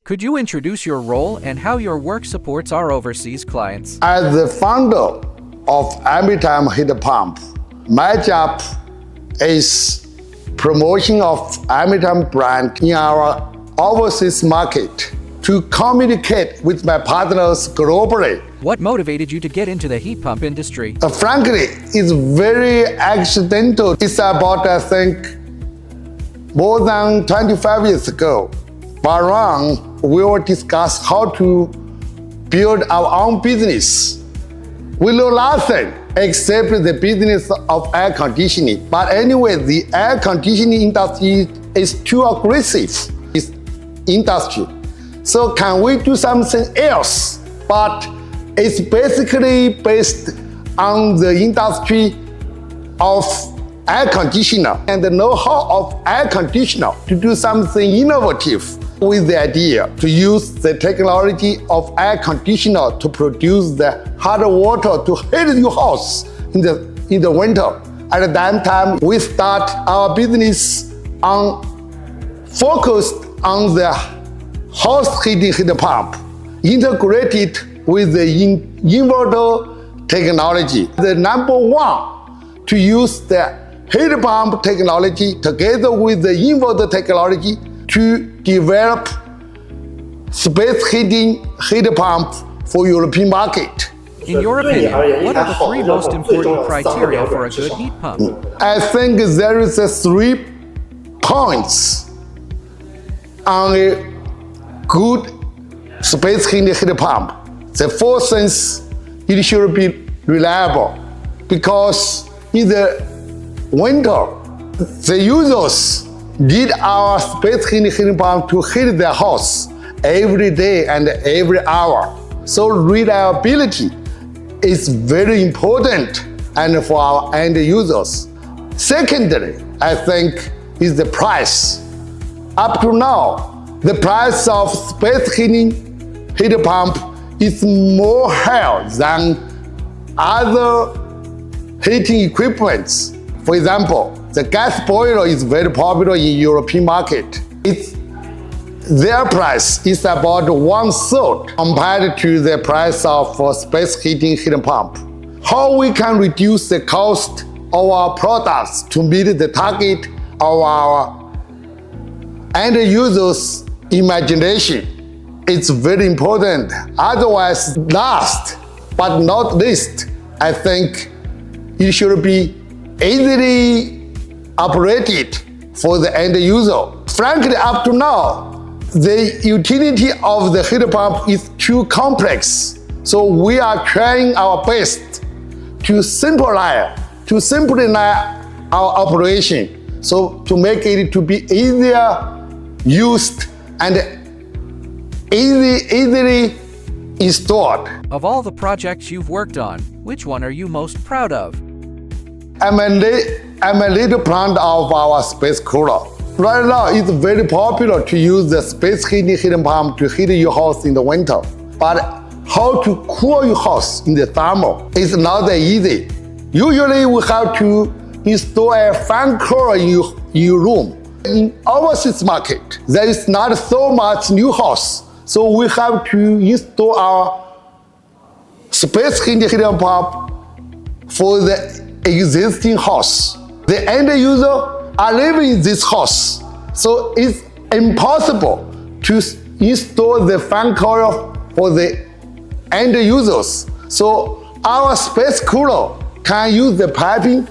Could you introduce your role and how your work supports our overseas clients? As the founder of Anytime Heat Pump, my job is promotion of Anytime brand in our overseas market to communicate with my partners globally. What motivated you to get into the heat pump industry? Frankly, it's very accidental. It's about, I think, more than 25 years ago. Baron, we will discuss how to build our own business. We know nothing except the business of air conditioning. But anyway, the air conditioning industry is too aggressive. It's industry. So can we do something else? But it's basically based on the industry of air conditioner and the know-how of air conditioner to do something innovative with the idea to use the technology of air conditioner to produce the hot water to heat your house in the winter. At that time, we start our business focused on the house heat pump, integrated with the inverter technology. The number one to use the heat pump technology together with the inverter technology to develop space heating heat pump for European market. In your opinion, what are the three most important criteria for a good heat pump? I think there is 3 points on a good space heating heat pump. The first is it should be reliable, because in the winter, the users need our space heating pump to heat their house every day and every hour. So reliability is very important and for our end users. Secondly, I think is the price. Up to now, the price of space heating heat pump is more higher than other heating equipments. For example, the gas boiler is very popular in European market. Their price is about 1/3 compared to the price of space heating heat pump. How we can reduce the cost of our products to meet the target of our end users' imagination? It's very important. Otherwise, last but not least, I think it should be easily operated for the end user. Frankly, up to now, the utility of the heat pump is too complex. So we are trying our best to simplify our operation, so to make it to be easier used and easily installed. Of all the projects you've worked on, which one are you most proud of? I'm a little proud of our space cooler. Right now, it's very popular to use the space heating heat pump to heat your house in the winter. But how to cool your house in the summer is not that easy. Usually, we have to install a fan cooler in your room. In overseas market, there is not so much new house, so we have to install our space heating heat pump for the existing house. The end user are living in this house, so it's impossible to install the fan cooler for the end users. So our space cooler can use the piping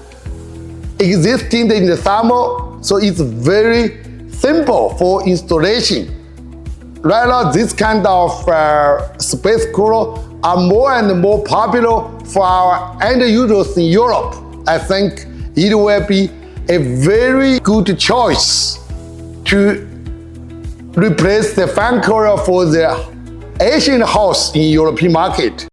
existing in the summer, so it's very simple for installation. Right now, this kind of space cooler are more and more popular for our end users in Europe. I think it will be a very good choice to replace the fan cooler for the Asian house in European market.